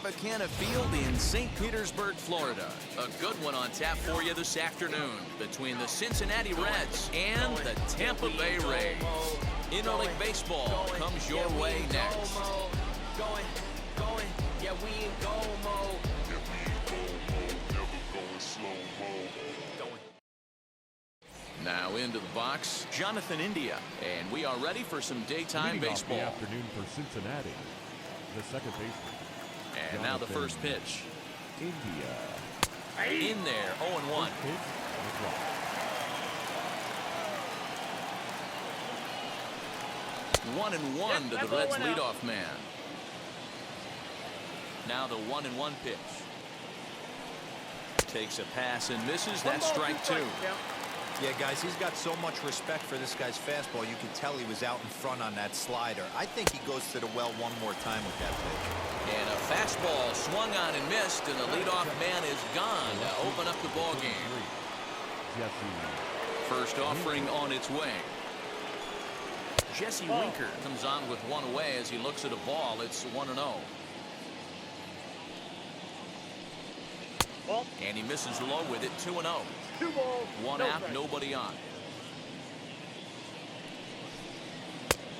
Tropicana Field in St. Petersburg, Florida. A good one on tap for you this afternoon between the Cincinnati Reds and the Tampa Bay Rays. Interleague baseball comes your way next. Yeah, we in go mode. Never going slow-mo. Now into the box, Jonathan India. And we are ready for some daytime Leading baseball. off the afternoon for Cincinnati, the second baseman. And now the first pitch. India. In there, 0-1. First pitch, and a draw. 1-1 to the Reds leadoff man. Now the 1-1 pitch. Takes a pass and misses. That's strike two. Yeah, guys, he's got so much respect for this guy's fastball. You can tell he was out in front on that slider. I think he goes to the well one more time with that pitch. And a fastball swung on and missed, and the leadoff man is gone to open up the ball game. First offering on its way. Jesse Winker comes on with one away as he looks at a ball. It's 1-0. And he misses low with it, 2-0. 1 out, nobody on.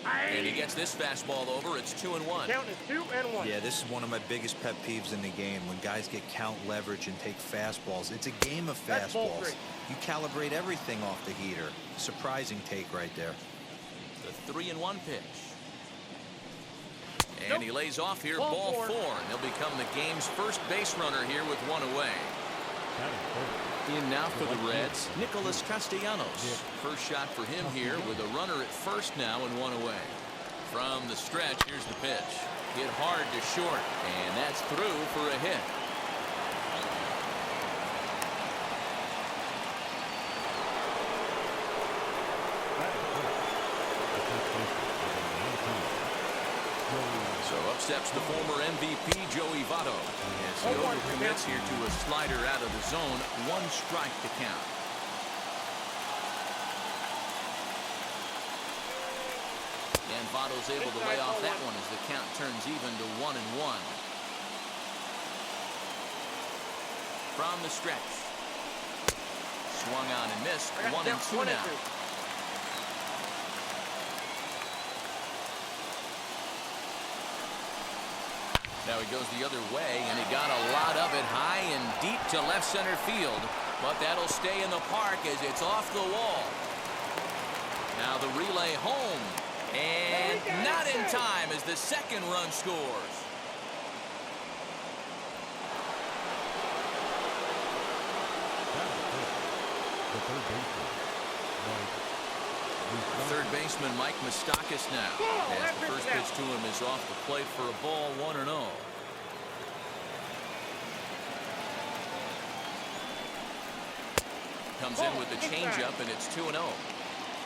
And he gets this fastball over. It's 2-1. Count is 2-1. Yeah, this is one of my biggest pet peeves in the game. When guys get count leverage and take fastballs. It's a game of fastballs. You calibrate everything off the heater. Surprising take right there. The 3-1 pitch. And he lays off here, ball four. And he'll become the game's first base runner here with one away. In now for the Reds, Nicholas Castellanos. First shot for him here with a runner at first now and one away. From the stretch, here's the pitch. Hit hard to short, and that's through for a hit. So up steps the former MVP, Joey Votto, as he overcommits here to a slider out of the zone. 1 strike to count. And Votto's able to lay off that one as the count turns even to 1-1. From the stretch. Swung on and missed. 1-2 now. Now he goes the other way, and he got a lot of it high and deep to left center field. But that'll stay in the park as it's off the wall. Now the relay home. And not in time as the second run scores. Third baseman Mike Moustakas now. As the first pitch to him is off the plate for a ball, 1-0. Comes in with the changeup, and it's 2-0.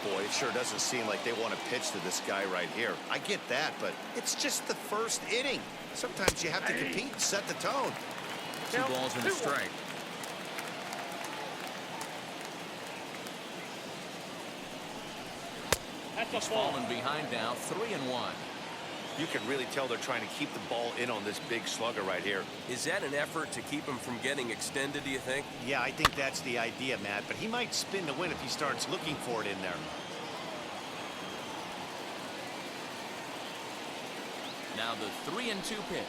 Boy, it sure doesn't seem like they want to pitch to this guy right here. I get that, but it's just the first inning. Sometimes you have to compete and set the tone. 2 balls and a strike. He's fallen behind now, 3-1. You can really tell they're trying to keep the ball in on this big slugger right here. Is that an effort to keep him from getting extended, do you think? Yeah, I think that's the idea, Matt, but he might spin to win if he starts looking for it in there. Now the 3-2 pitch.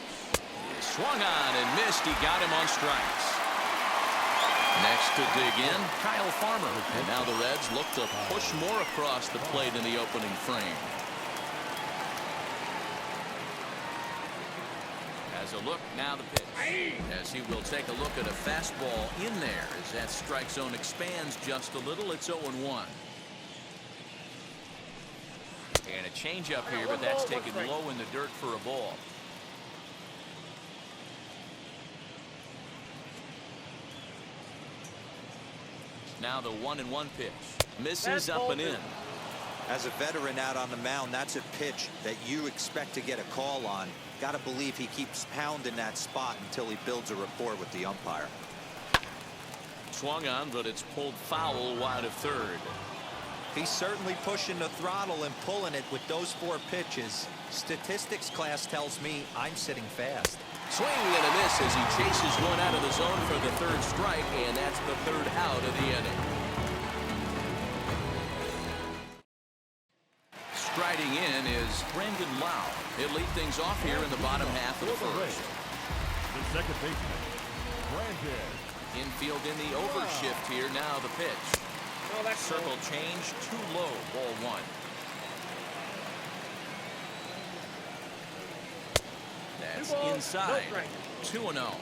He swung on and missed. He got him on strikes. Next to dig in, Kyle Farmer. And now the Reds look to push more across the plate in the opening frame. As a look, now the pitch. As he will take a look at a fastball in there as that strike zone expands just a little. It's 0-1. And a changeup here, but that's taken low in the dirt for a ball. Now the 1-1 pitch. Misses up and in. As a veteran out on the mound, that's a pitch that you expect to get a call on. Got to believe he keeps pounding that spot until he builds a rapport with the umpire. Swung on, but it's pulled foul wide of third. He's certainly pushing the throttle and pulling it with those 4 pitches. Statistics class tells me I'm sitting fast. Swing and a miss as he chases one out of the zone for the third strike, and that's the third out of the inning. Striding in is Brandon Lau. He'll lead things off here in the bottom half of the first. The second baseman, Brandon. Infield in the overshift here. Now the pitch. Circle change, too low. Ball one. That's inside. 2-0.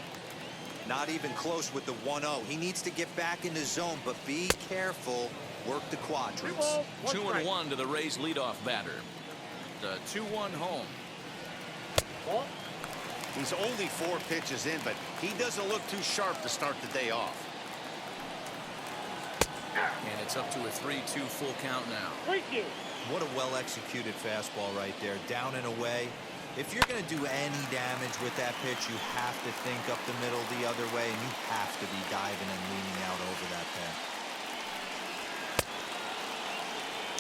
Not even close with the 1-0. He needs to get back in the zone, but be careful. Work the quadrants. 2-1 to the Rays leadoff batter. The 2-1 home. He's only 4 pitches in, but he doesn't look too sharp to start the day off. And it's up to a 3-2 full count now. What a well-executed fastball right there. Down and away. If you're going to do any damage with that pitch, you have to think up the middle the other way, and you have to be diving and leaning out over that path.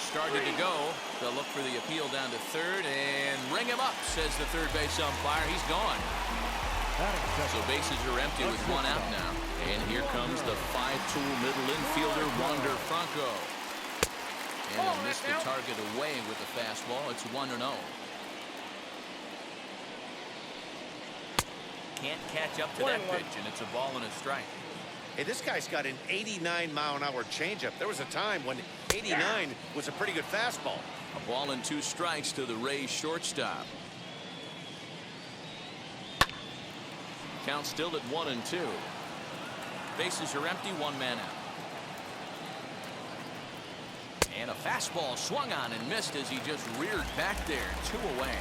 Started to go. They'll look for the appeal down to third and ring him up, says the third base umpire. He's gone. So bases are empty with one out now. And here comes the 5-tool middle infielder, Wander Franco. And he'll miss the target away with the fastball. It's 1-0. Can't catch up to that pitch, and it's a ball and a strike. Hey, this guy's got an 89-mile-an-hour changeup. There was a time when 89 was a pretty good fastball. A ball and 2 strikes to the Rays shortstop. Count still at 1-2. Bases are empty, 1 man out. And a fastball swung on and missed as he just reared back there. 2 away.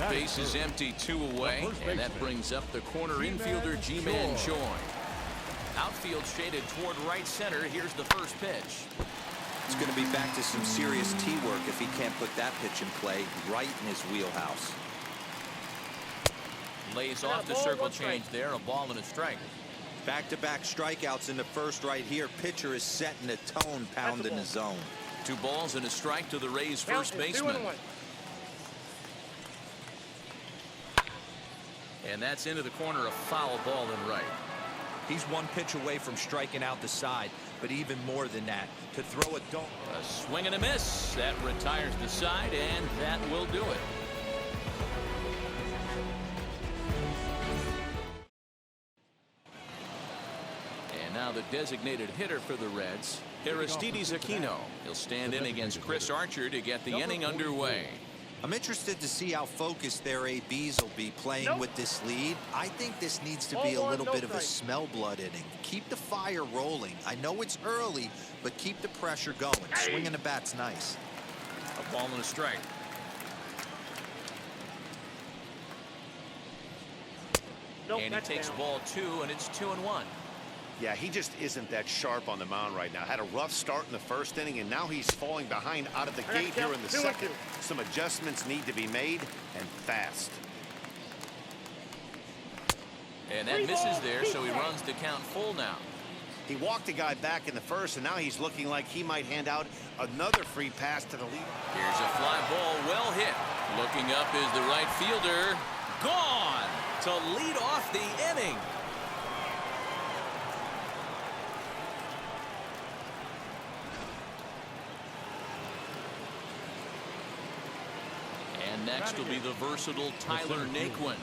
Base is empty, 2 away, and that brings up the corner infielder Ji-Man Choi. Outfield shaded toward right center. Here's the first pitch. It's going to be back to some serious tee work if he can't put that pitch in play right in his wheelhouse. Lays off the circle change there. A ball and a strike. Back-to-back strikeouts in the first right here. Pitcher is setting the tone, pounding the zone. 2 balls and a strike to the Rays first baseman. And that's into the corner, a foul ball and right. He's 1 pitch away from striking out the side, but even more than that, to throw a dome. A swing and a miss. That retires the side, and that will do it. And now the designated hitter for the Reds, Aristides Aquino. He'll stand in against Chris Archer to get the inning underway. I'm interested to see how focused their ABs will be playing with this lead. I think this needs to be a little bit of a smell blood inning. Keep the fire rolling. I know it's early, but keep the pressure going. Swinging the bat's nice. A ball and a strike. And he takes ball 2, and it's 2-1. Yeah, he just isn't that sharp on the mound right now. Had a rough start in the first inning, and now he's falling behind out of the gate here in the second. Some adjustments need to be made, and fast. And that misses there, so he runs the count full now. He walked a guy back in the first, and now he's looking like he might hand out another free pass to the lead. Here's a fly ball, well hit. Looking up is the right fielder. Gone to lead off the inning. And next will be the versatile Tyler Naquin.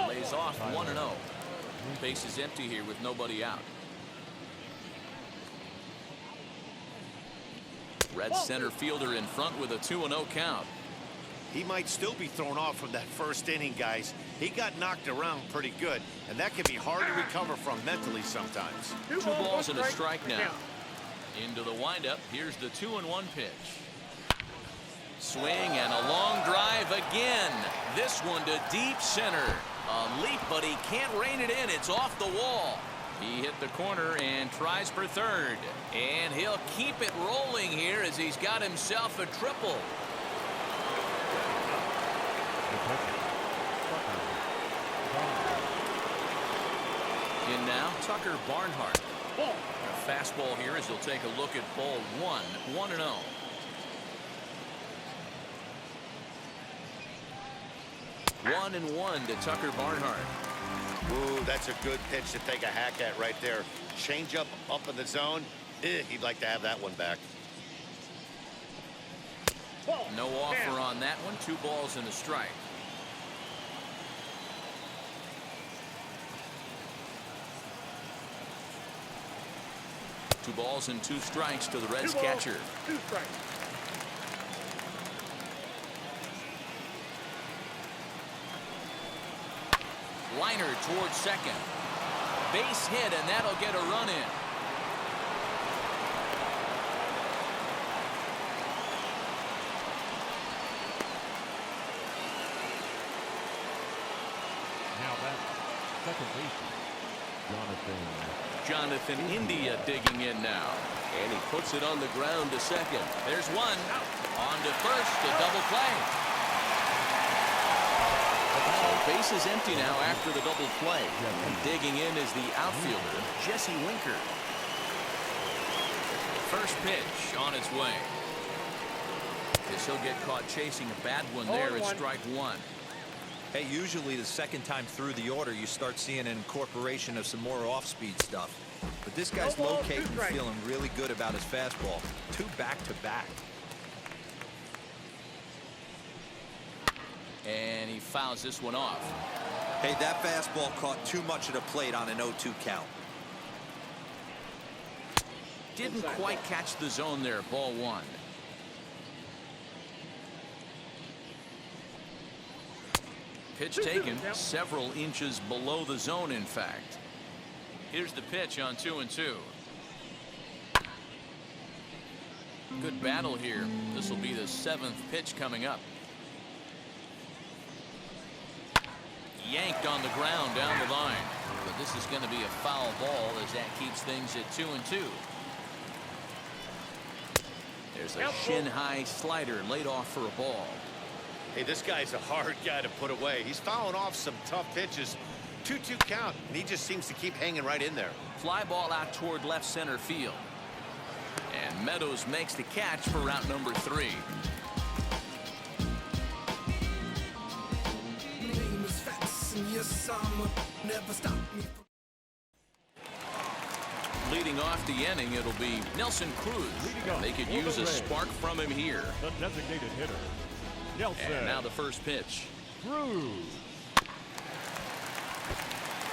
Lays off 1-0. Base is empty here with nobody out. Red center fielder in front with a 2-0 count. He might still be thrown off from that first inning, guys. He got knocked around pretty good, and that can be hard to recover from mentally sometimes. 2 balls and a strike now. Into the windup. Here's the 2-1 pitch. Swing and a long drive again. This one to deep center. A leap, but he can't rein it in. It's off the wall. He hit the corner and tries for third. And he'll keep it rolling here as he's got himself a triple. In now, Tucker Barnhart. A fastball here as he'll take a look at ball 1, 1-0. 1-1 to Tucker Barnhart. Ooh, that's a good pitch to take a hack at right there. Change up in the zone. He'd like to have that one back. No offer on that one. 2 balls and a strike. Two balls and 2 strikes to the Reds catcher. 2 strikes. Liner towards second. Base hit, and that'll get a run in. Now that's second baseman, Jonathan India digging in now. And he puts it on the ground to second. There's one. On to first, a double play. So base is empty now after the double play. And digging in is the outfielder, Jesse Winker. First pitch on its way. Guess he'll get caught chasing a bad one there at strike 1. Hey, usually the second time through the order, you start seeing an incorporation of some more off-speed stuff. But this guy's locating and feeling really good about his fastball. 2 back-to-back. And he fouls this one off. Hey, that fastball caught too much of the plate on an 0-2 count. Didn't quite catch the zone there. Ball 1. Pitch taken several inches below the zone, in fact. Here's the pitch on 2-2. Good battle here. This will be the 7th pitch coming up. Yanked on the ground down the line. But this is going to be a foul ball as that keeps things at 2-2. There's a shin-high slider laid off for a ball. Hey, this guy's a hard guy to put away. He's fouling off some tough pitches. 2-2 count, and he just seems to keep hanging right in there. Fly ball out toward left center field. And Meadows makes the catch for route number 3. Leading off the inning, it'll be Nelson Cruz. They could use a spark from him here. the designated hitter, Nelson. And now the first pitch. Cruz.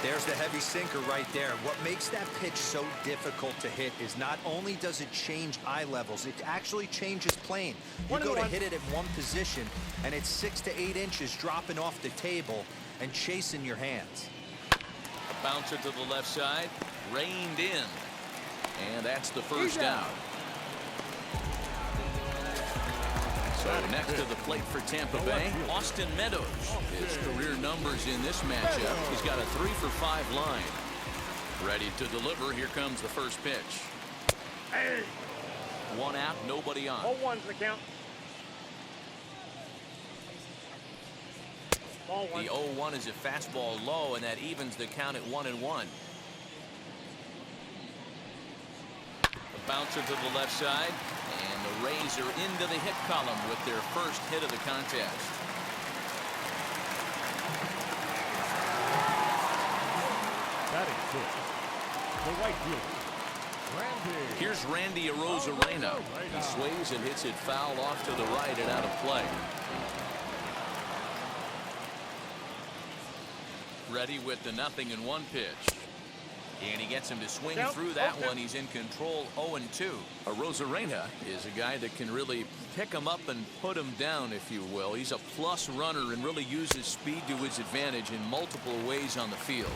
There's the heavy sinker right there. What makes that pitch so difficult to hit is not only does it change eye levels, it actually changes plane. You go to hit it at one position, and it's 6 to 8 inches dropping off the table and chasing your hands. A bouncer to the left side, reined in. And that's the first out. So next to the plate for Tampa Bay, Austin Meadows. His career numbers in this matchup. He's got a 3-for-5 line. Ready to deliver. Here comes the first pitch. Hey. 1 out, nobody on. 0-1's the count. Ball 1. The 0-1 is a fastball low, and that evens the count at 1-1. A bouncer to the left side. And the Rays are into the hit column with their first hit of the contest. Batting 6, the right fielder, Randy. Here's Randy Arozarena. He sways and hits it foul off to the right and out of play. Ready with the 0-1 pitch. And he gets him to swing through that one. He's in control. 0-2. Arozarena is a guy that can really pick him up and put him down, if you will. He's a plus runner and really uses speed to his advantage in multiple ways on the field.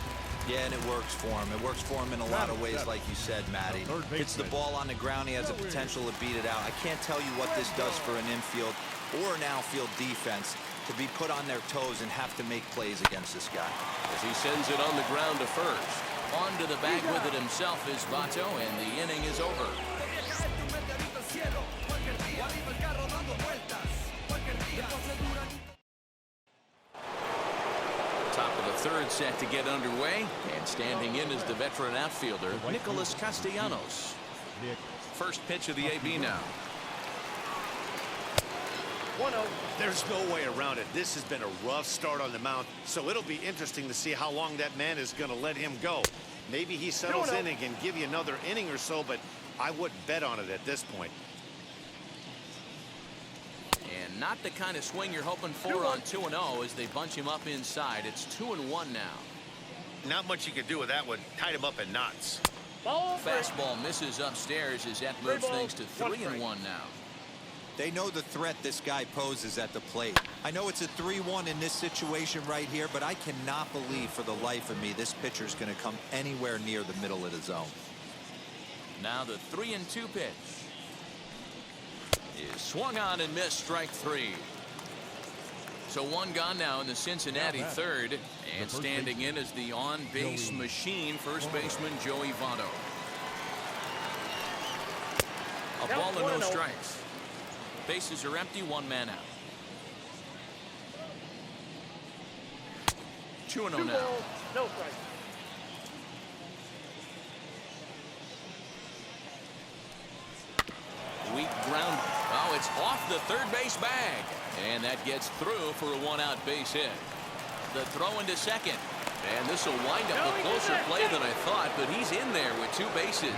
Yeah, and it works for him. It works for him in a lot of ways, like you said, Matty. Hits the ball on the ground. He has the potential to beat it out. I can't tell you what this does for an infield or an outfield defense to be put on their toes and have to make plays against this guy. As he sends it on the ground to first. On to the bag with it himself is Vato, and the inning is over. Top of the third set to get underway, and standing in is the veteran outfielder, Nicholas Castellanos. First pitch of the AB now. 1-0. There's no way around it. This has been a rough start on the mound, so it'll be interesting to see how long that man is going to let him go. Maybe he settles in and can give you another inning or so, but I wouldn't bet on it at this point. And not the kind of swing you're hoping for on 2-0 as they bunch him up inside. It's 2-1 now. Not much you can do with that one. Tied him up in knots. Fastball misses upstairs as that moves things to 3-1 now. They know the threat this guy poses at the plate. I know it's a 3-1 in this situation right here, but I cannot believe for the life of me this pitcher's going to come anywhere near the middle of the zone. Now the 3-2 pitch is swung on and missed, strike 3. So one gone now in the Cincinnati third, and standing in is the on-base machine, first baseman Joey Votto. A ball and no strikes. Bases are empty, one man out. 2-0 now. No strike. Weak ground. Oh, it's off the third base bag. And that gets through for a one-out base hit. The throw into second. And this will wind up a closer play than I thought, but he's in there with 2 bases.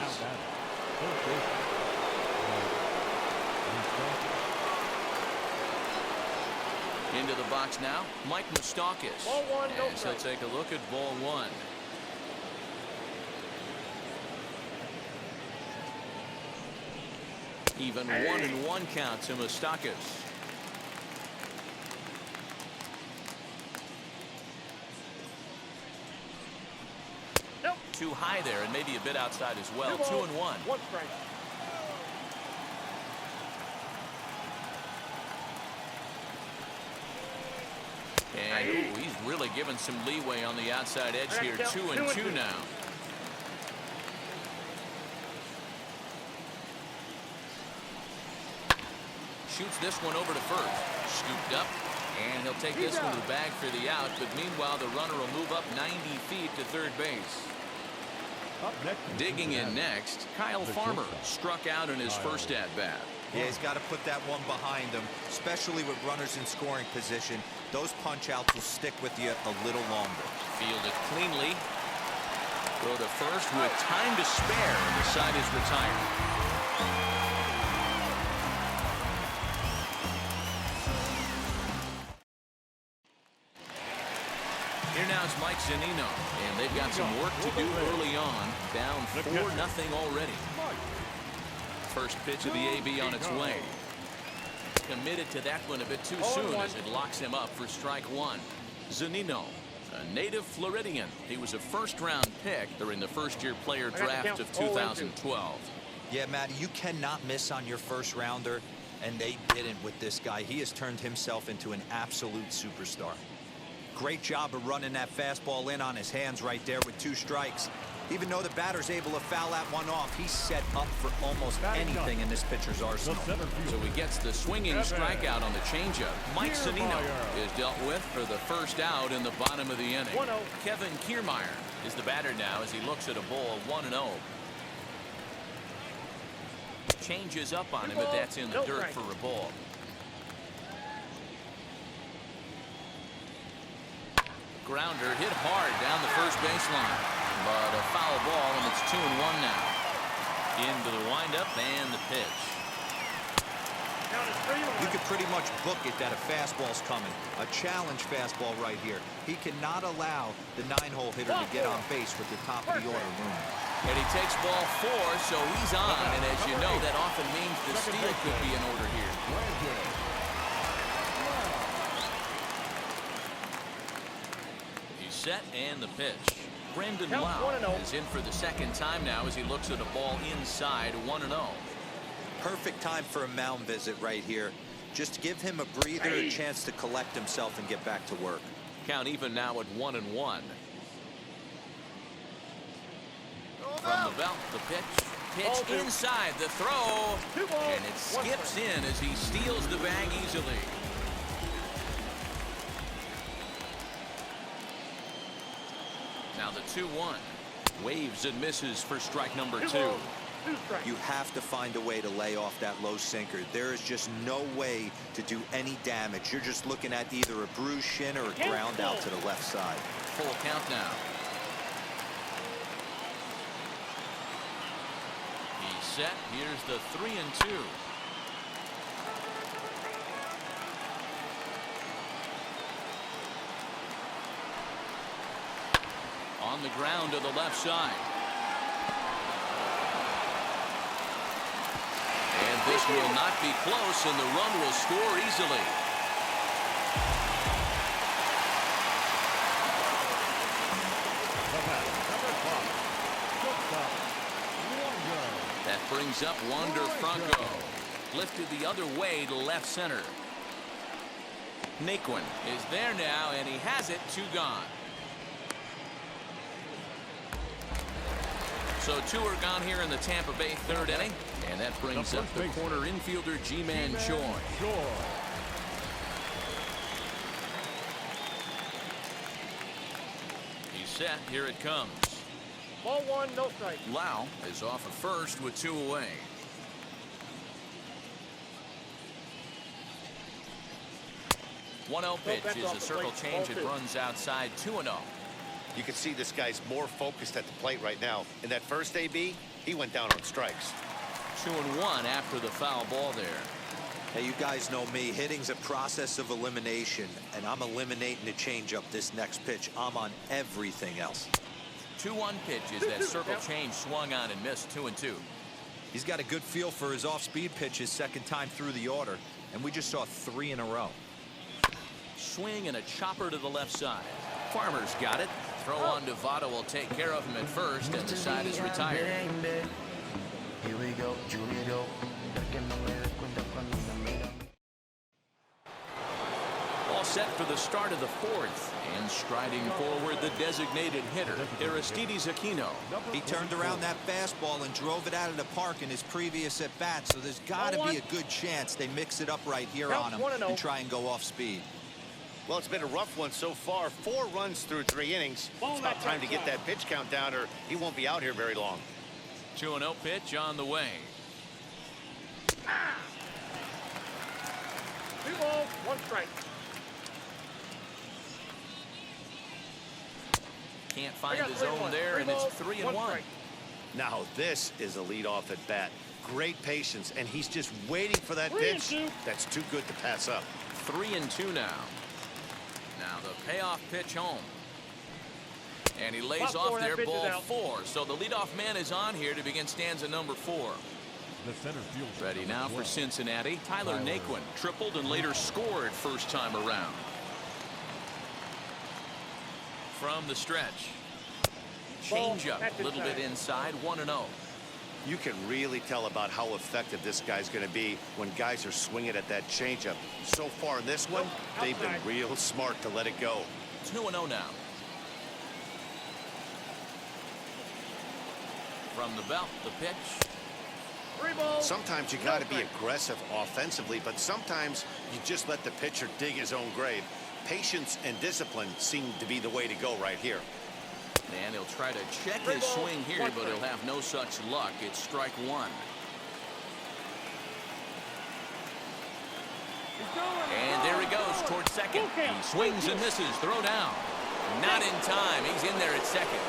Into the box now, Mike Moustakas. Ball 1, no and he'll take a look at ball 1. Even 1-1 count to Moustakas. Nope. Too high there and maybe a bit outside as well. 2-1. 1 strike. And ooh, he's really given some leeway on the outside edge here. 2-2 now. Shoots this one over to first. Scooped up. And he'll take this one to the bag for the out. But meanwhile, the runner will move up 90 feet to third base. Digging in next, Kyle Farmer struck out in his first at-bat. Yeah, he's got to put that one behind him, especially with runners in scoring position. Those punch-outs will stick with you a little longer. Fielded cleanly. Go to first with time to spare, and the side is retired. Here now is Mike Zunino, and they've got some work to do early on. Down 4-0 already. First pitch of the AB on its way. Committed to that one a bit too soon as it locks him up for strike 1. Zunino, a native Floridian. He was a first-round pick during the first-year player draft of 2012. Yeah, Matty, you cannot miss on your first-rounder, and they didn't with this guy. He has turned himself into an absolute superstar. Great job of running that fastball in on his hands right there with 2 strikes. Even though the batter's able to foul that one off, he's set up for almost anything in this pitcher's arsenal. So he gets the swinging strikeout on the changeup. Mike Zunino is dealt with for the first out in the bottom of the inning. Kevin Kiermaier is the batter now as he looks at a ball 1-0. Changes up on him, but that's in the dirt for a ball. Grounder hit hard down the first baseline, but a foul ball, and it's 2-1 now. Into the windup and the pitch. You could pretty much book it that a fastball's coming. A challenge fastball right here. He cannot allow the 9-hole hitter to get on base with the top of the order room. And he takes ball 4, so he's on, and as you know, that often means the steal could be in order here. Set and the pitch. Brendan Lau is in for the second time now as he looks at a ball inside 1-0. Perfect time for a mound visit right here. Just give him a breather, a chance to collect himself and get back to work. Count even now at 1-1. From the belt, the pitch inside, the throw, and it skips in as he steals the bag easily. Now the 2-1. Waves and misses for strike number 2. 2 strikes. You have to find a way to lay off that low sinker. There is just no way to do any damage. You're just looking at either a bruised shin or a ground out to the left side. Full count now. He's set. Here's the 3-2. On the ground to the left side. And this will not be close, and the run will score easily. That brings up Wander Franco. Lifted the other way to left center. Naquin is there now, and he has it. 2 gone. So 2 are gone here in the Tampa Bay 3rd inning. And that brings up the corner infielder, G-Man Choi. He's set. Here it comes. Ball 1, no strike. Lau is off at first with 2 away. One-0 pitch is a circle change. It runs outside. 2-0. You can see this guy's more focused at the plate right now. In that first AB, he went down on strikes. 2-1 after the foul ball there. Hey, you guys know me. Hitting's a process of elimination, and I'm eliminating the changeup this next pitch. I'm on everything else. 2-1 pitch is that circle change swung on and missed. 2-2. He's got a good feel for his off-speed pitches second time through the order, and we just saw 3 in a row. Swing and a chopper to the left side. Farmer's got it. Throw on to Votto will take care of him at first, and the side is retired. Here we go, Julio. All set for the start of the 4th. And striding forward, the designated hitter, Aristides Aquino. He turned around that fastball and drove it out of the park in his previous at-bat, so there's got to be a good chance they mix it up right here on him and try and go off speed. Well, it's been a rough one so far. 4 runs through 3 innings. It's about time to get that pitch count down, or he won't be out here very long. 2-0 pitch on the way. 2 balls, 1 strike. Can't find his own there, and it's 3-1. Now this is a leadoff at bat. Great patience, and he's just waiting for that pitch. That's too good to pass up. 3-2 now. Now the payoff pitch home. And he lays off there, ball 4. So the leadoff man is on here to begin stanza number 4. The center field. Ready now for Cincinnati. Tyler Naquin tripled and later scored first time around. From the stretch. Change up a little bit inside. 1-0. You can really tell about how effective this guy's going to be when guys are swinging at that changeup. So far in this one, they've been real smart to let it go. 2-0 now. From the belt, the pitch. 3 balls. Sometimes you got to be aggressive offensively, but sometimes you just let the pitcher dig his own grave. Patience and discipline seem to be the way to go right here. And he'll try to check his swing here, but he'll have no such luck. It's strike 1. And there he goes towards second. He swings and misses. Throw down. Not in time. He's in there at second.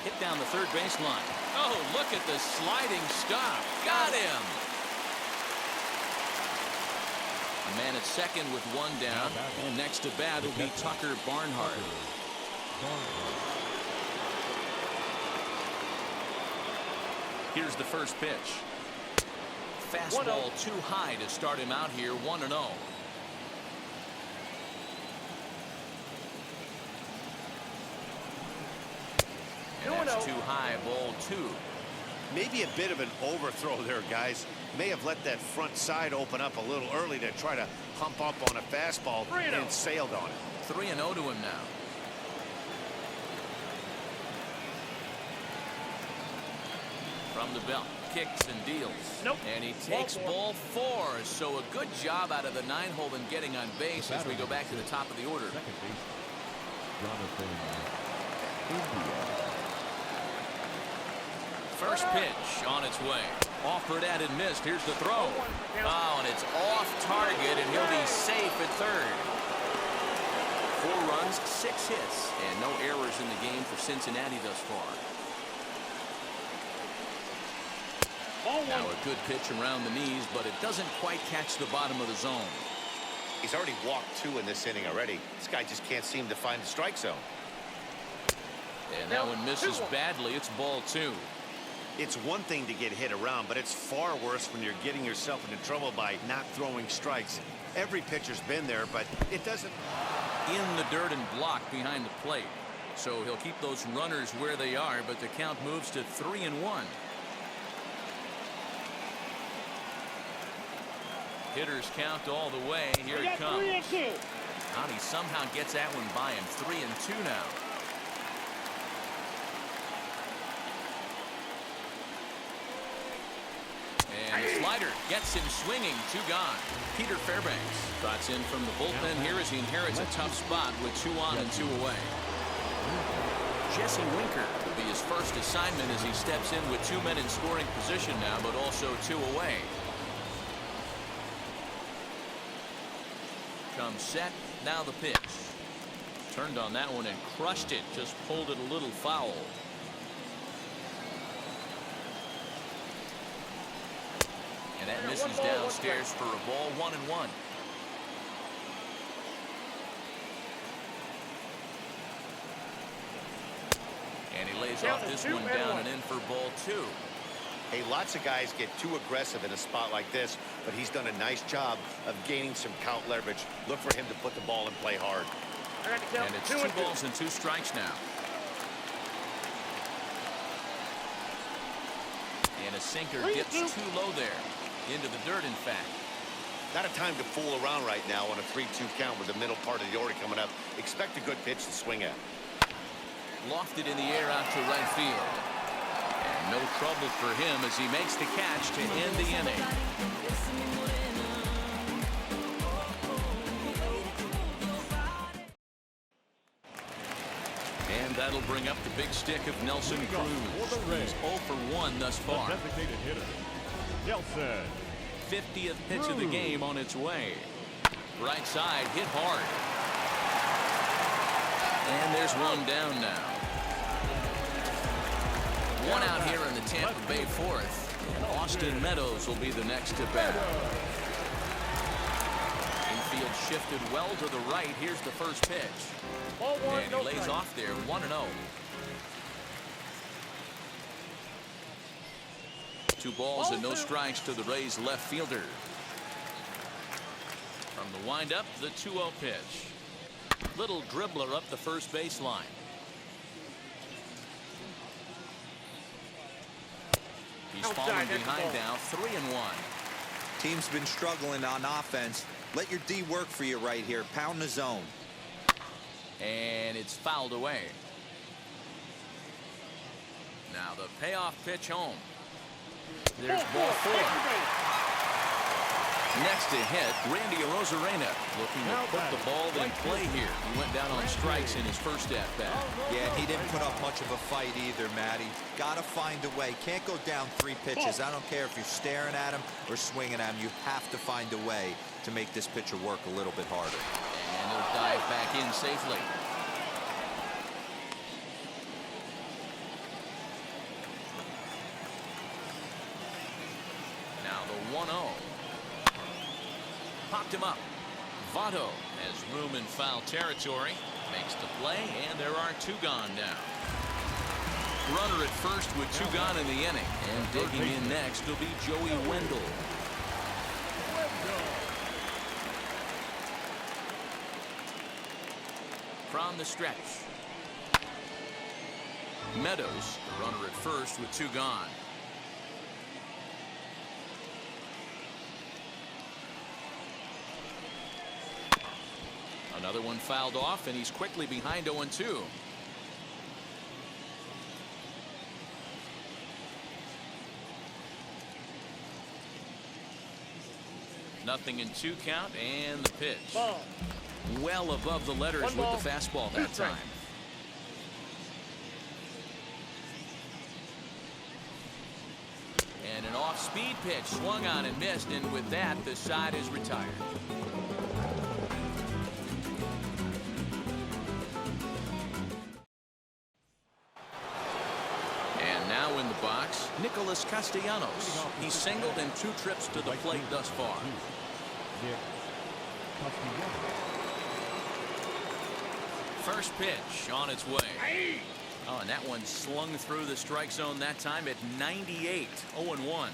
Hit down the third baseline. Oh, look at the sliding stop. Got him. A man at second with 1 down. And next to bat will be Tucker Barnhart. Here's the first pitch. Fastball too high to start him out here. 1-0. And that's too high. Ball 2. Maybe a bit of an overthrow there, guys. May have let that front side open up a little early to try to pump up on a fastball and sailed on it. 3-0 to him now. From the belt, kicks and deals. Nope. And he takes ball 4. So a good job out of the 9-hole in getting on base as we go back to the top of the order. Second base, Jonathan India. First pitch on its way. Offered at and missed. Here's the throw. Oh, and it's off target, and he'll be safe at third. 4 runs, 6 hits, and no errors in the game for Cincinnati thus far. Now a good pitch around the knees, but it doesn't quite catch the bottom of the zone. He's already walked 2 in this inning already. This guy just can't seem to find the strike zone. And that one misses badly. It's ball 2. It's one thing to get hit around, but it's far worse when you're getting yourself into trouble by not throwing strikes. Every pitcher's been there, but it doesn't. In the dirt and blocked behind the plate. So he'll keep those runners where they are, but the count moves to 3-1. Hitters count all the way. Here it comes. 3-2. Now he somehow gets that one by him. 3-2 now. And the slider gets him swinging. 2 gone. Peter Fairbanks trots in from the bullpen here as he inherits a tough spot with 2 on and 2 away. Jesse Winker will be his first assignment as he steps in with 2 men in scoring position now, but also 2 away. Comes set. Now the pitch. Turned on that one and crushed it. Just pulled it a little foul. And that misses downstairs for a ball. 1-1. And he lays off this one down and in for ball 2. Hey, lots of guys get too aggressive in a spot like this, but he's done a nice job of gaining some count leverage. Look for him to put the ball and play hard. And it's 2 balls and 2 strikes now. And a sinker dips too low there. Into the dirt, in fact. Not a time to fool around right now on a 3-2 count with the middle part of the order coming up. Expect a good pitch to swing at. Lofted in the air out to right field. And no trouble for him as he makes the catch to end the inning. And that'll bring up the big stick of Nelson Cruz. He's 0 for 1 thus far. Designated hitter, Nelson. 50th pitch of the game on its way. Right side, hit hard. And there's one down now. 1 out here in the Tampa Bay 4th. And Austin Meadows will be the next to bat. Infield shifted well to the right. Here's the first pitch. And he lays off there. 1-0. 2 balls and no strikes to the Rays left fielder. From the windup, the 2-0 pitch. Little dribbler up the first baseline. He's falling behind now. 3-1. Team's been struggling on offense. Let your D work for you right here. Pound the zone. And it's fouled away. Now the payoff pitch home. There's ball 4. Next to hit, Randy Arozarena looking to put the ball in play here. He went down on strikes in his first at-bat. Yeah, he didn't put up much of a fight either, Matty. Got to find a way. Can't go down 3 pitches. I don't care if you're staring at him or swinging at him. You have to find a way to make this pitcher work a little bit harder. And he'll dive back in safely. Now the 1-0. Popped him up. Votto has room in foul territory. Makes the play, and there are 2 gone now. Runner at first with 2 gone in the inning. And digging in next will be Joey Wendell. From the stretch. Meadows, the runner at first with 2 gone. Another one fouled off, and he's quickly behind 0-2. 0-2 count and the pitch. Ball. Well above the letters with the fastball that time. And an off-speed pitch swung on and missed, and with that, the side is retired. And now in the box, Nicholas Castellanos. He's singled in 2 trips to the plate thus far. First pitch on its way. Oh, and that one slung through the strike zone that time at 98. 0-1.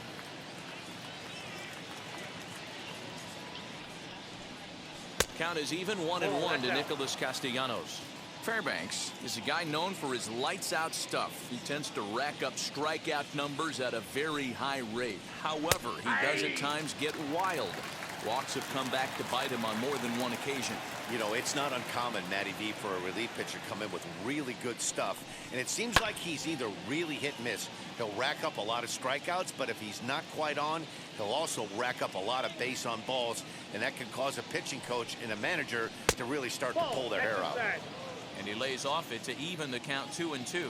Count is even 1-1 to Nicholas Castellanos. Fairbanks is a guy known for his lights-out stuff. He tends to rack up strikeout numbers at a very high rate. However, he does at times get wild. Walks have come back to bite him on more than one occasion. You know, it's not uncommon, Matty V, for a relief pitcher to come in with really good stuff. And it seems like he's either really hit and miss. He'll rack up a lot of strikeouts, but if he's not quite on, he'll also rack up a lot of base on balls. And that can cause a pitching coach and a manager to really start to pull their hair out. And he lays off it to even the count 2-2.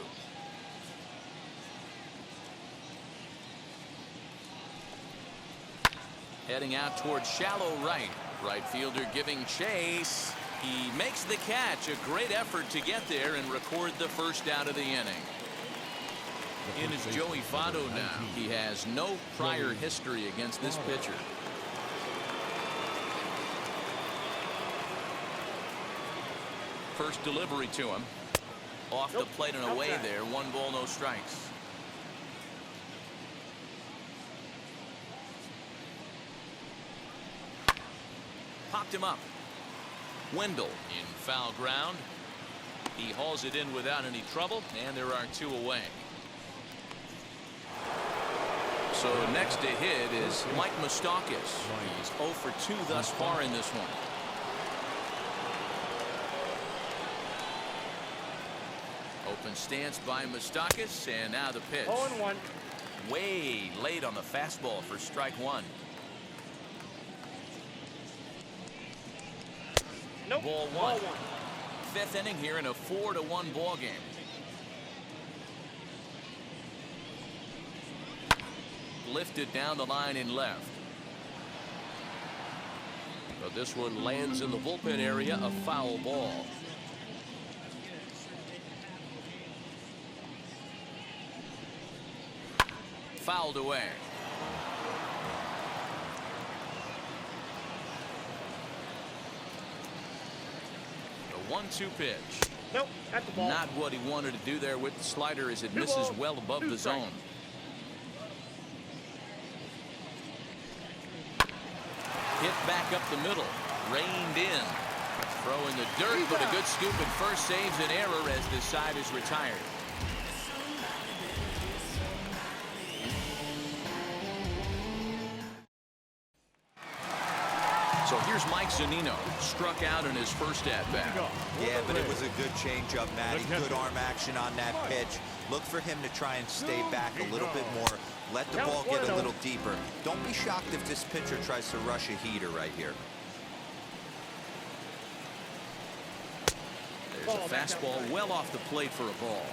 Heading out towards shallow right. Right fielder giving chase. He makes the catch. A great effort to get there and record the first out of the inning. In is Joey Votto now. He has no prior history against this pitcher. First delivery to him. Off the plate and away there. 1 ball, no strikes. Popped him up. Wendell in foul ground. He hauls it in without any trouble, and there are 2 away. So next to hit is Mike Moustakas. He's 0 for 2 thus far in this one. Open stance by Moustakas, and now the pitch. 0-1. Way late on the fastball for strike 1. Nope. Ball 1. 5th inning here in a 4-1 ball game. Lifted down the line in left. But this one lands in the bullpen area, a foul ball. Fouled away. The 1-2 pitch. Nope, at the ball. Not what he wanted to do there with the slider as it misses well above the zone. Hit back up the middle. Reined in. Throw in the dirt, but a good scoop at first saves an error as this side is retired. So here's Mike Zunino, struck out in his first at-bat. Yeah, but it was a good changeup, Matty. Good arm action on that pitch. Look for him to try and stay back a little bit more. Let the ball get a little deeper. Don't be shocked if this pitcher tries to rush a heater right here. There's a fastball well off the plate for a ball.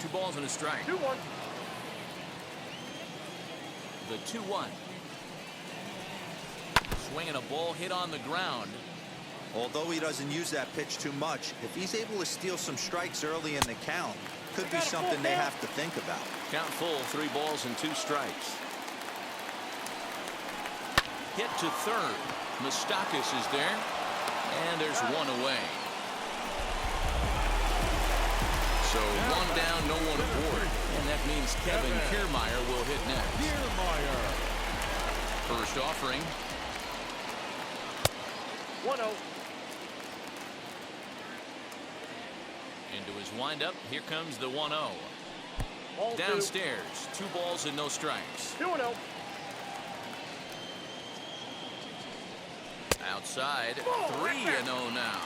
Two balls and a strike. 2-1. The 2-1. Swinging a ball hit on the ground. Although he doesn't use that pitch too much, if he's able to steal some strikes early in the count, could be something they have to think about. Count full, 3 balls and 2 strikes. Hit to third. Moustakas is there, and there's 1 away. So 1 down, no 1 aboard, and that means Kevin Kiermaier will hit next. First offering. 1-0. Into his windup, here comes the 1-0. Ball Downstairs, 2 balls and no strikes. 2-0. Outside, 3-0 now.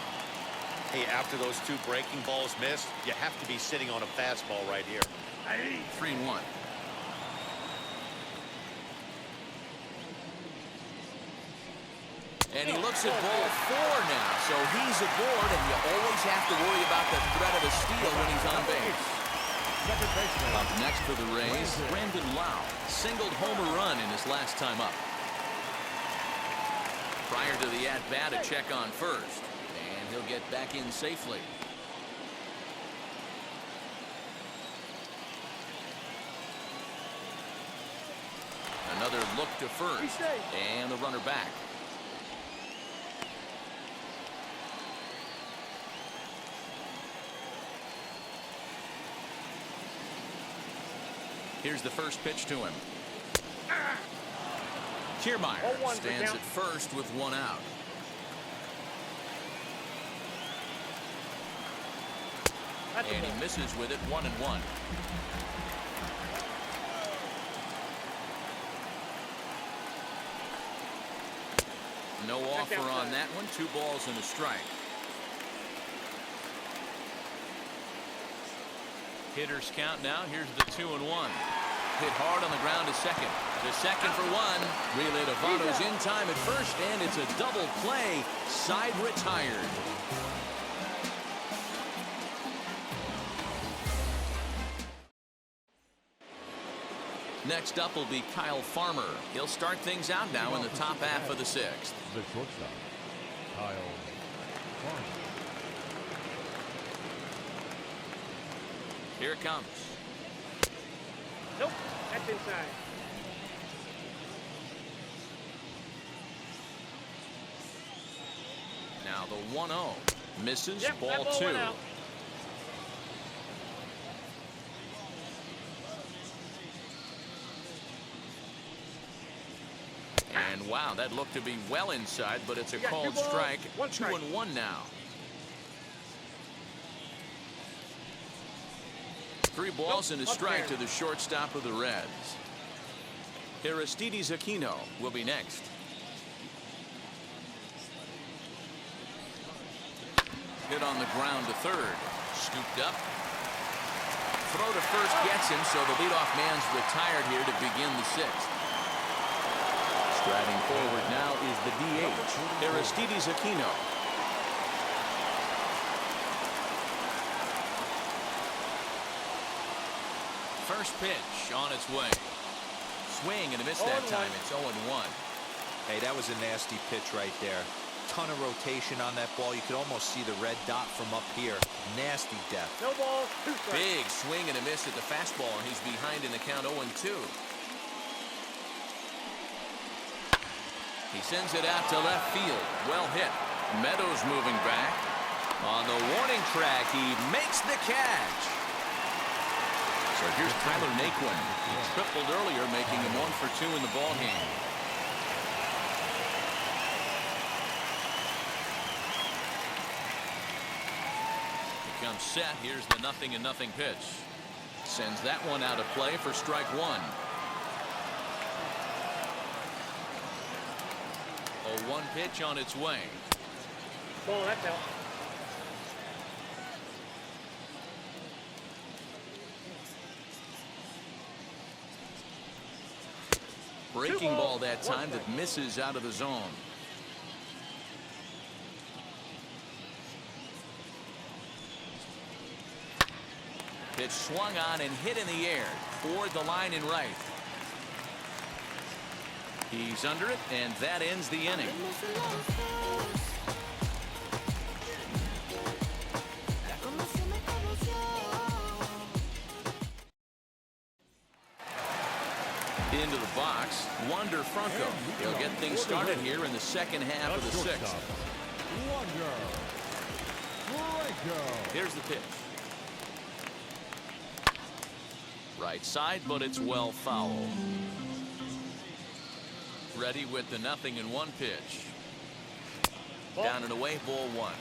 Hey, after those 2 breaking balls missed, you have to be sitting on a fastball right here. 3-1. And he looks at ball 4 now, so he's aboard, and you always have to worry about the threat of a steal when he's on base. Up next for the Rays, Brandon Lau singled home a run in his last time up. Prior to the at-bat, a check on first, and he'll get back in safely. Another look to first, and the runner back. Here's the first pitch to him. Kiermaier stands at first with 1 out. And he misses with it, 1-1. No offer on that one. 2 balls and a strike. Hitters count now. Here's the 2-1. Hit hard on the ground to second. To second for 1. Relay to Votto's in time at first, and it's a double play. Side retired. Next up will be Kyle Farmer. He'll start things out now in the top half of the 6th. The shortstop, Kyle Farmer. Here it comes. Nope, that's inside. Now the 1-0 misses. Yep, ball ball 2. went out. And wow, that looked to be well inside, but it's a called strike. 2-1 now. 3 balls and a strike to the shortstop of the Reds. Aristides Aquino will be next. Hit on the ground to third. Scooped up. Throw to first gets him, so the leadoff man's retired here to begin the 6th. Striding forward now is the DH, Aristides Aquino. First pitch on its way. Swing and a miss that time. It's 0-1. Hey, that was a nasty pitch right there. Ton of rotation on that ball. You could almost see the red dot from up here. Nasty depth. No ball, 2 strikes. Big swing and a miss at the fastball, and he's behind in the count 0-2. He sends it out to left field. Well hit. Meadows moving back. On the warning track, he makes the catch. So here's Tyler Naquin. He tripled earlier, making him 1 for 2 in the ballgame. Becomes set. Here's the 0-0 pitch. Sends that one out of play for strike 1. A 1 pitch on its way. Ball, that's out. Breaking ball that time that misses out of the zone. Pitch swung on and hit in the air toward the line and right. He's under it, and that ends the inning. Into the box, Wander Franco. He'll get things started here in the second half of the 6th. Here's the pitch. Right side, but it's well foul. Ready with the 0-1 pitch. Down and away, ball 1.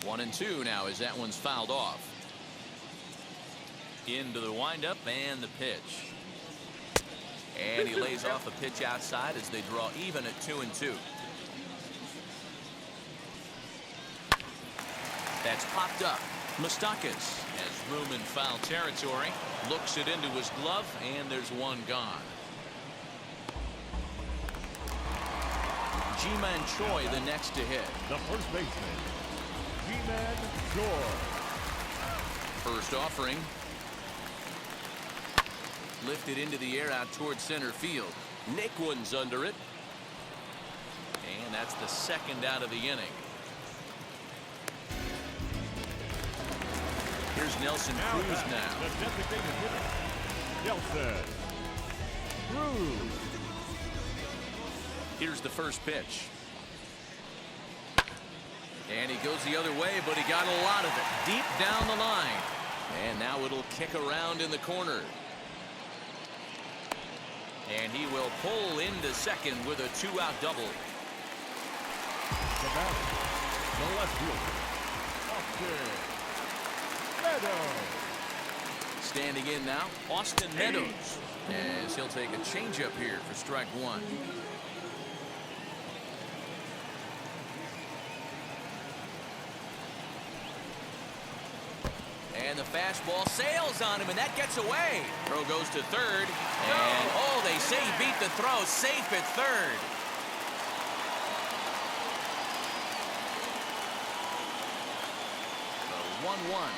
One and 2 now as that one's fouled off. Into the windup and the pitch. And he lays off a pitch outside as they draw even at 2-2. That's popped up. Mustakis has room in foul territory. Looks it into his glove, and there's one gone. G-Man Choi the next to hit. The first baseman, G-Man Choi. First offering. Lifted into the air out towards center field. Nick Wooden's under it. And that's the second out of the inning. Here's Nelson Cruz now. The designated hitter, Nelson Cruz. Here's the first pitch. And he goes the other way, but he got a lot of it deep down the line. And now it'll kick around in the corner. And he will pull into second with a 2-out double. The batter, the left fielder, Austin Meadows. Standing in now, Austin Meadows, as he'll take a changeup here for strike one. And the fastball sails on him, and that gets away. Throw goes to third, and oh, they say he beat the throw. Safe at third. The 1-1.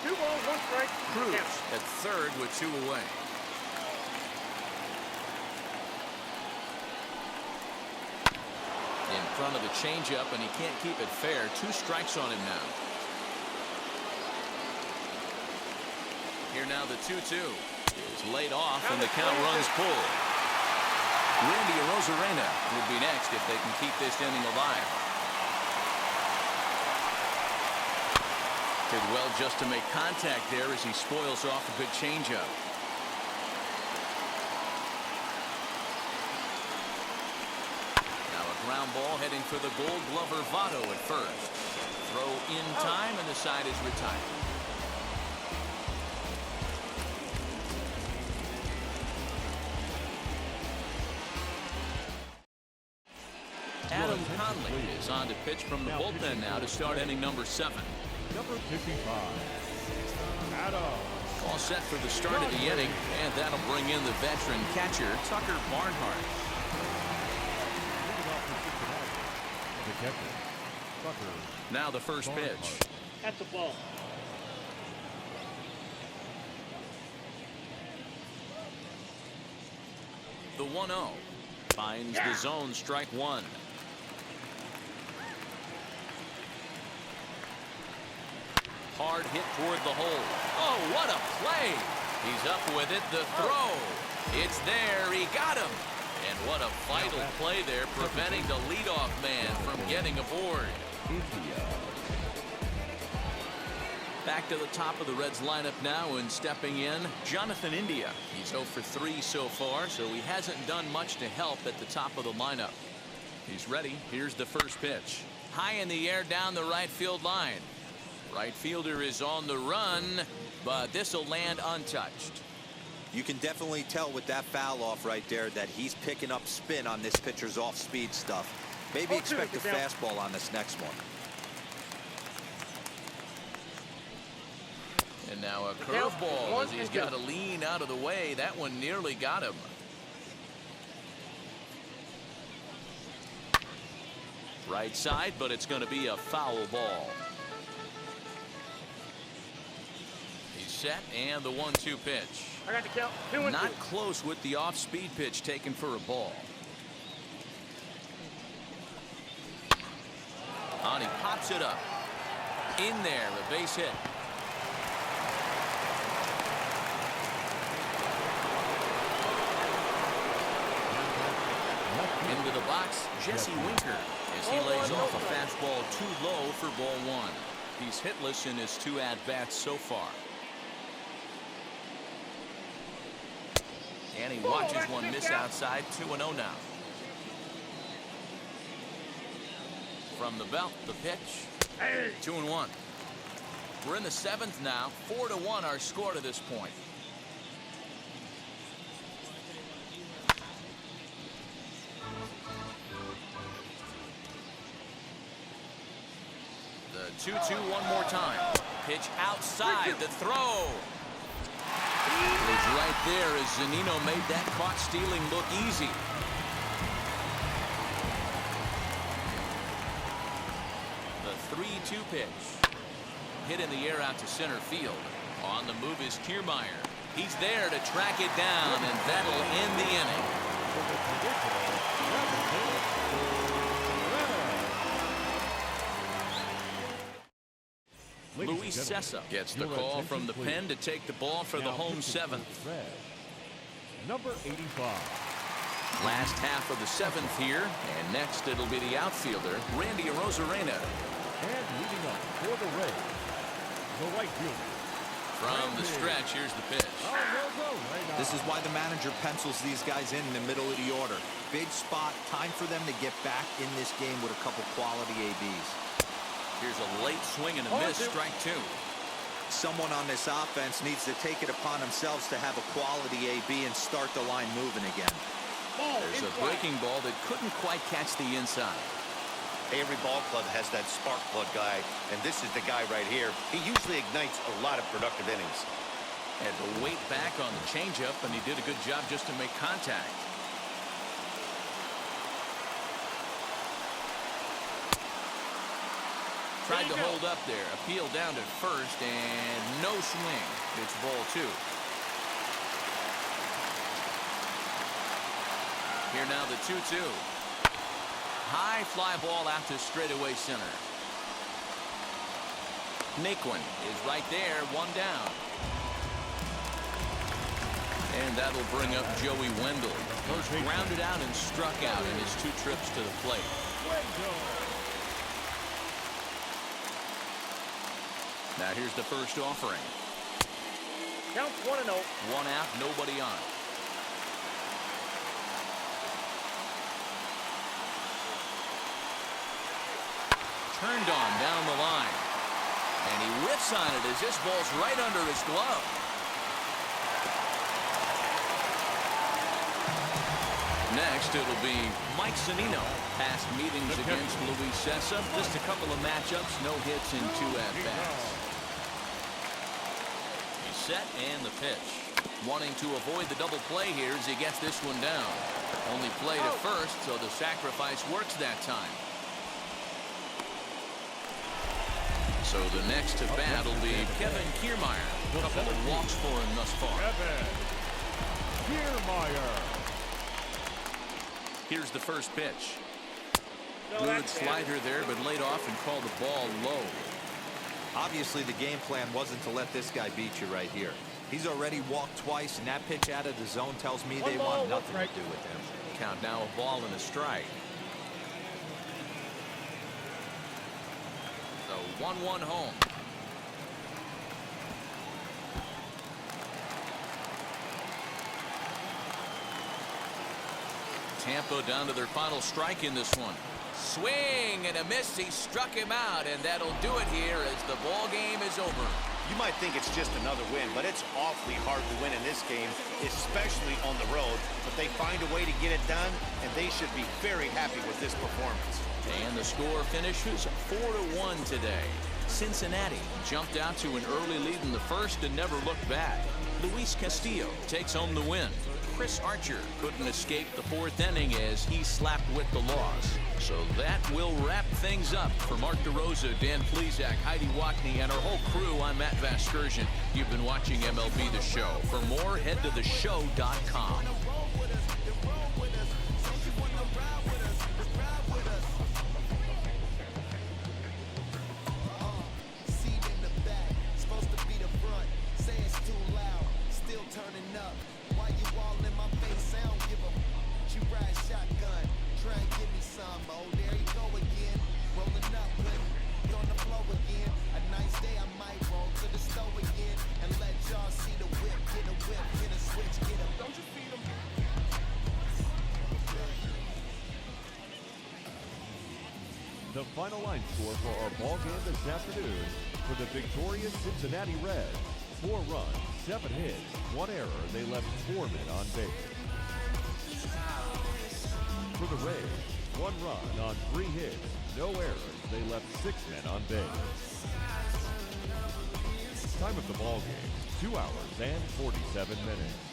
2 balls, 1 strike. Cruz Yeah. at third with 2 away. In front of the changeup, and he can't keep it fair. 2 strikes on him now. Here now the 2-2 is laid off, and the count runs full. Randy Arozarena will be next if they can keep this inning alive. Did well just to make contact there as he spoils off a good changeup. Now a ground ball heading for the Gold Glover Votto at first. Throw in time, and the side is retired. Adam Conley is on to pitch from the bullpen now to start inning number 7. Number 55, Adam. All set for the start of the inning, and that'll bring in the veteran catcher, Tucker Barnhart. The catcher, Tucker. Now the first pitch. That's a ball. The 1-0 finds the zone, strike one. Hard hit toward the hole. Oh, what a play! He's up with it. The throw. It's there. He got him. And what a vital play there, preventing the leadoff man from getting aboard. Back to the top of the Reds lineup now, and stepping in, Jonathan India. He's 0 for 3 so far, so he hasn't done much to help at the top of the lineup. He's ready. Here's the first pitch. High in the air down the right field line. Right fielder is on the run, but this will land untouched. You can definitely tell with that foul off right there that he's picking up spin on this pitcher's off-speed stuff. Maybe expect a fastball on this next one. And now a curveball as he's got to lean out of the way. That one nearly got him. Right side, but it's going to be a foul ball. He's set, and the 1-2 pitch. I got the count. 2-2. Not close with the off-speed pitch taken for a ball. On, he pops it up. In there, a base hit. Into the box, Jesse Winker, as he lays off a fastball too low for ball one. He's hitless in his 2 at-bats so far. And he watches one miss outside. 2-0 now. From the belt, the pitch. 2-1. We're in the 7th now. 4-1 our score to this point. The The 2-2 one more time. Pitch outside. The throw. It was right there as Zunino made that caught stealing look easy. The 3-2 pitch. Hit in the air out to center field. On the move is Kiermaier. He's there to track it down, and that'll end the inning. Luis Cessa gets the call from the pen to take the ball for the home seventh. Number 85. Last half of the seventh here, and next it'll be the outfielder, Randy Arozarena. And leading up for the Rays, the right fielder. From the stretch, here's the pitch. This is why the manager pencils these guys in the middle of the order. Big spot, time for them to get back in this game with a couple quality ABs. Here's a late swing and a miss, strike two. Someone on this offense needs to take it upon themselves to have a quality AB and start the line moving again. There's a breaking ball that couldn't quite catch the inside. Every ball club has that spark plug guy, and this is the guy right here. He usually ignites a lot of productive innings. Had to wait back on the changeup, and he did a good job just to make contact. Tried to hold up there, appeal down to first, and no swing. It's ball two. Here now the 2-2. High fly ball out to straightaway center. Naquin is right there, one down. And that'll bring up Joey Wendell. He's grounded out and struck out in his two trips to the plate. Now here's the first offering. Count 1-0. One out, nobody on. Turned on down the line. And he whiffs on it as this ball's right under his glove. Next, it'll be Mike Zunino. Past meetings against Luis Cessa. Just a couple of matchups, no hits in two at-bats. He's set and the pitch. Wanting to avoid the double play here as he gets this one down. Only play to first, so the sacrifice works that time. So the next to bat will be Kevin Kiermaier. A couple of walks for him thus far. Kevin Kiermaier. Here's the first pitch. Good slider there, but laid off and called the ball low. Obviously, the game plan wasn't to let this guy beat you right here. He's already walked twice, and that pitch out of the zone tells me they want nothing to do with him. Count now a ball and a strike. So 1-1 home. Tampa down to their final strike in this one. Swing and a miss. He struck him out, and that'll do it here as the ball game is over. You might think it's just another win, but it's awfully hard to win in this game, especially on the road. But they find a way to get it done, and they should be very happy with this performance. And the score finishes 4-1 today. Cincinnati jumped out to an early lead in the first and never looked back. Luis Castillo takes home the win. Chris Archer couldn't escape the fourth inning as he slapped with the loss. So that will wrap things up. For Mark DeRosa, Dan Plesac, Heidi Watney, and our whole crew, I'm Matt Vasgersian. You've been watching MLB The Show. For more, head to theshow.com. The final line score for our ball game this afternoon for the victorious Cincinnati Reds. 4 runs, 7 hits, 1 error. They left 4 men on base. For the Rays, 1 run on 3 hits, no errors. they left 6 men on base. Time of the ball game, 2 hours and 47 minutes.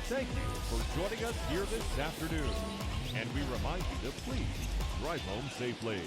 Thank you for joining us here this afternoon. And we remind you to please drive home safely.